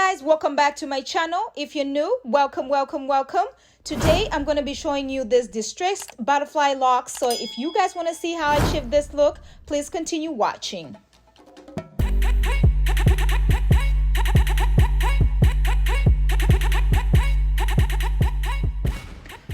guys, welcome back to my channel. If you're new, welcome. Today I'm going to be showing you this distressed butterfly locks. So if you guys want to see how I achieve this look, please continue watching.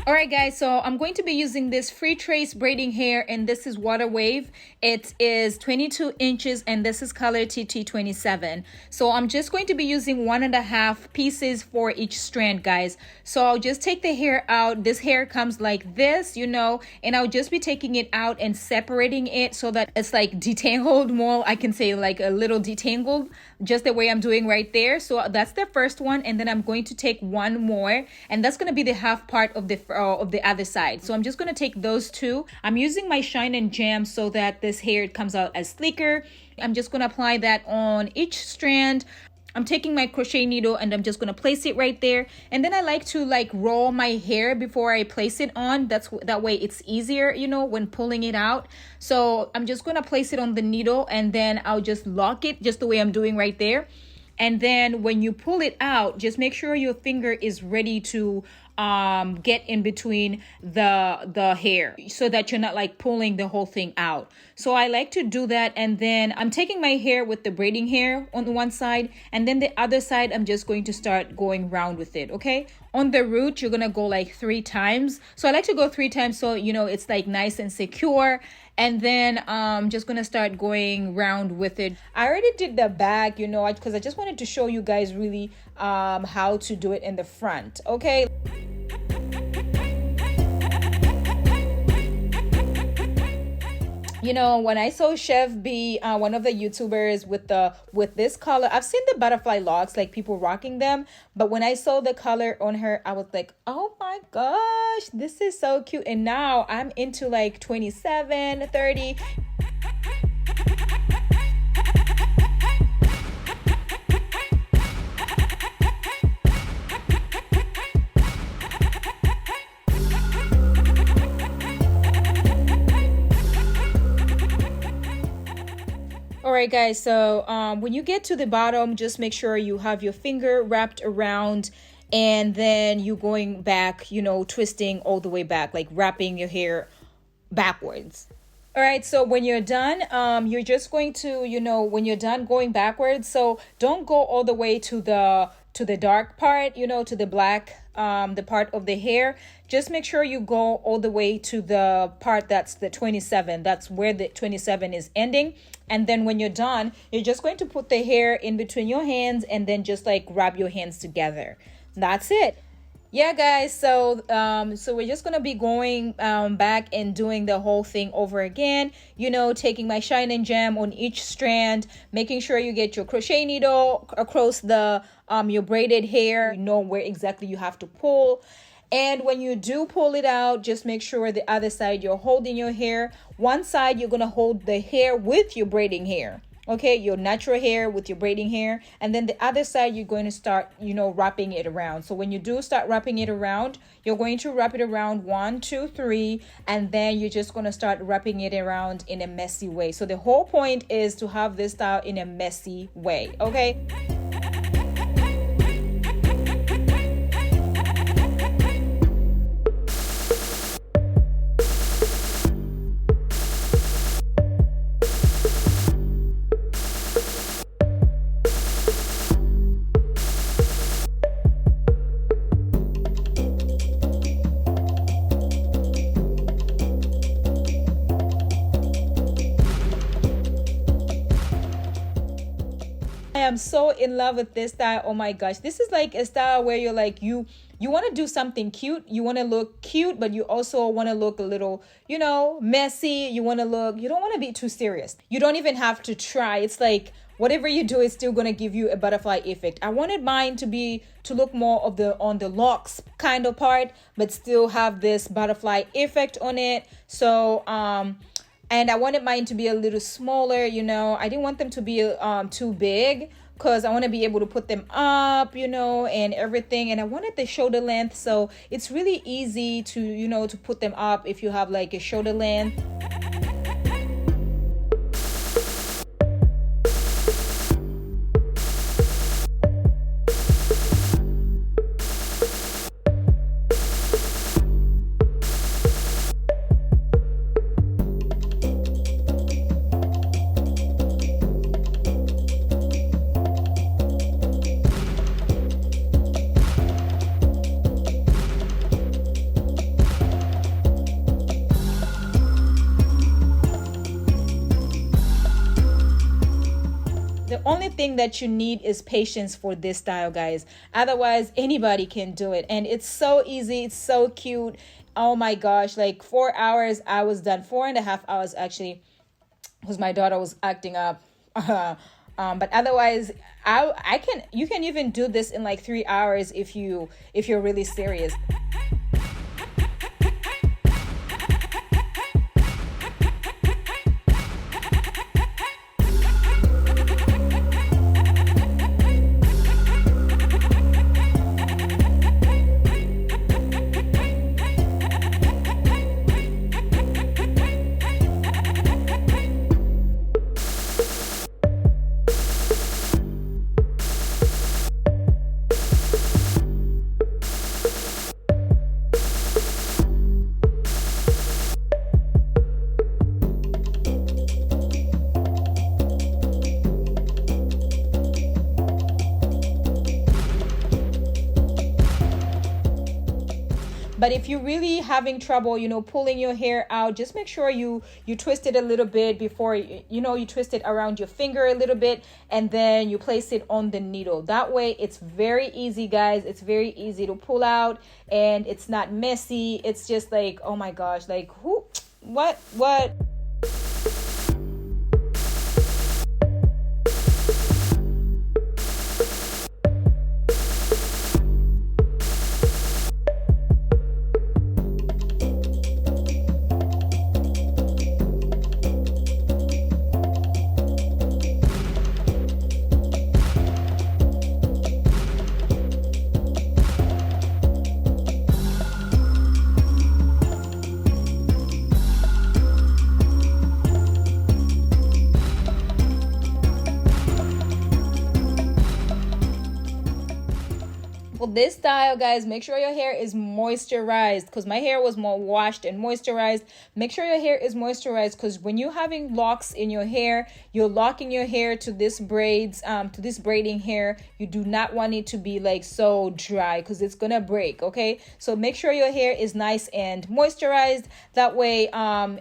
Alright guys, so I'm going to be using this FREETRESS braiding hair, and this is water wave. It is 22 inches and this is color TT27. So I'm just going to be using 1.5 pieces for each strand, guys. So I'll just take the hair out. This hair comes like this, you know, and I'll just be taking it out and separating it so that it's like detangled more. I can say like a little detangled, just the way I'm doing right there. So that's the first one, and then I'm going to take one more, and that's going to be the half part of the other side. So I'm just going to take those two. I'm using my Shine and Jam so that this hair comes out as sleeker. I'm just going to apply that on each strand. I'm taking my crochet needle and I'm just going to place it right there, and then I like to like roll my hair before I place it on. That way it's easier, you know, when pulling it out. So I'm just going to place it on the needle, and then I'll just lock it just the way I'm doing right there. And then when you pull it out, just make sure your finger is ready to get in between the hair so that you're not like pulling the whole thing out. So I like to do that, and then I'm taking my hair with the braiding hair on one side, and then the other side I'm just going to start going round with it. Okay, on the root you're gonna go like 3 times. So I like to go 3 times so you know it's like nice and secure. And then just gonna start going round with it. I already did the back, you know, because I just wanted to show you guys really how to do it in the front. Okay. You know, when I saw Chef B, one of the YouTubers with this color, I've seen the Butterflylocs, like people rocking them, but when I saw the color on her, I was like, oh my gosh, this is so cute. And now I'm into like 27, 30. Alright guys, so when you get to the bottom, just make sure you have your finger wrapped around, and then you going back, you know, twisting all the way back, like wrapping your hair backwards. Alright, so when you're done, you're just going to, you know, when you're done going backwards, so don't go all the way to the dark part, you know, to the black, the part of the hair. Just make sure you go all the way to the part that's the 27. That's where the 27 is ending. And then when you're done, you're just going to put the hair in between your hands and then just like wrap your hands together. That's it. Yeah guys, so we're just gonna be going back and doing the whole thing over again, you know, taking my Shine and Jam on each strand, making sure you get your crochet needle across the your braided hair, you know where exactly you have to pull. And when you do pull it out, just make sure the other side you're holding your hair. One side you're gonna hold the hair with your braiding hair, okay, your natural hair with your braiding hair, and then the other side you're going to start, you know, wrapping it around. So when you do start wrapping it around, you're going to wrap it around 1, 2, 3, and then you're just going to start wrapping it around in a messy way. So the whole point is to have this style in a messy way, okay? I am so in love with this style. Oh my gosh, this is like a style where you're like you want to do something cute, you want to look cute, but you also want to look a little, you know, messy. You want to look, you don't want to be too serious. You don't even have to try. It's like whatever you do is still going to give you a butterfly effect. I wanted mine to look more of the on the locks kind of part, but still have this butterfly effect on it. So and I wanted mine to be a little smaller, you know. I didn't want them to be too big, because I want to be able to put them up, you know, and everything. And I wanted the shoulder length, so it's really easy to, you know, to put them up if you have like a shoulder length. thing that you need is patience for this style, guys. Otherwise, anybody can do it. And it's so easy. It's so cute. Oh my gosh, like 4 hours I was done. 4.5 hours actually, because my daughter was acting up. But otherwise, you can even do this in like 3 hours if you're really serious. But if you're really having trouble, pulling your hair out, just make sure you twist it a little bit before, you twist it around your finger a little bit, and then you place it on the needle. That way, it's very easy, guys. It's very easy to pull out, and it's not messy. It's just like, oh my gosh, like what? For this style, guys, make sure your hair is moisturized, because my hair was more washed and moisturized. Make sure your hair is moisturized, because when you're having locks in your hair, you're locking your hair to this braiding hair. You do not want it to be like so dry, because it's gonna break. Okay, so make sure your hair is nice and moisturized. That way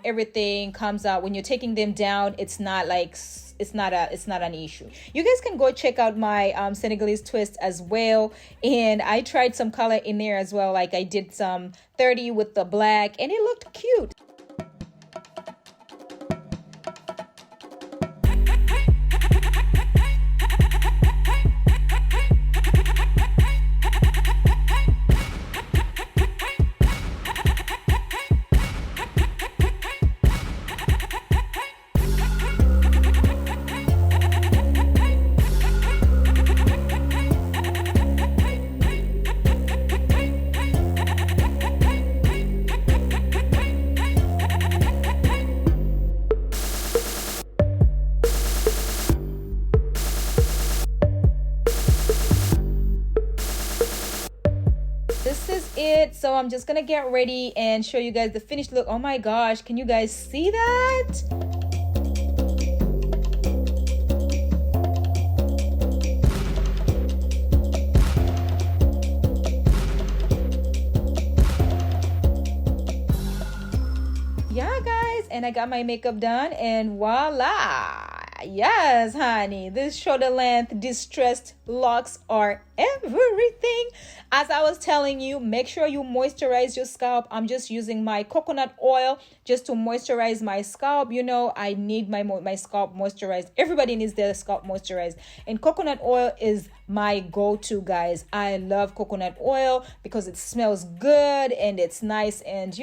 everything comes out when you're taking them down. It's not an issue. You guys can go check out my Senegalese twist as well, and I tried some color in there as well. Like I did some 30 with the black, and it looked cute. This is it. So I'm just gonna get ready and show you guys the finished look. Oh my gosh, can you guys see that? Yeah, guys, and I got my makeup done, and voila. Yes, honey, this shoulder length distressed locks are everything. As I was telling you, make sure you moisturize your scalp. I'm just using my coconut oil just to moisturize my scalp. I need my scalp moisturized. Everybody needs their scalp moisturized, and coconut oil is my go-to, guys. I love coconut oil because it smells good and it's nice, and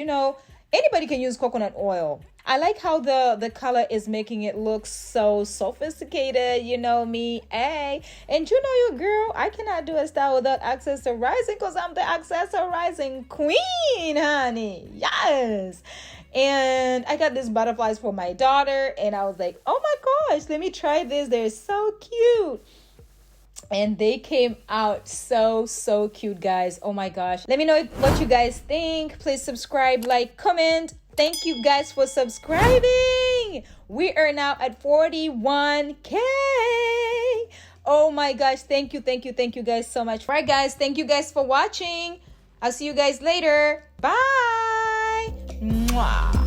anybody can use coconut oil. I like how the color is making it look so sophisticated, me, hey. And your girl, I cannot do a style without accessorizing, because I'm the accessorizing queen, honey. Yes. And I got these butterflies for my daughter, and I was like, oh my gosh, let me try this. They're so cute. And they came out so cute, guys. Oh my gosh. Let me know what you guys think. Please subscribe, like, comment. Thank you guys for subscribing. We are now at 41K. Oh my gosh. Thank you guys so much. All right, guys. Thank you guys for watching. I'll see you guys later. Bye. Mwah.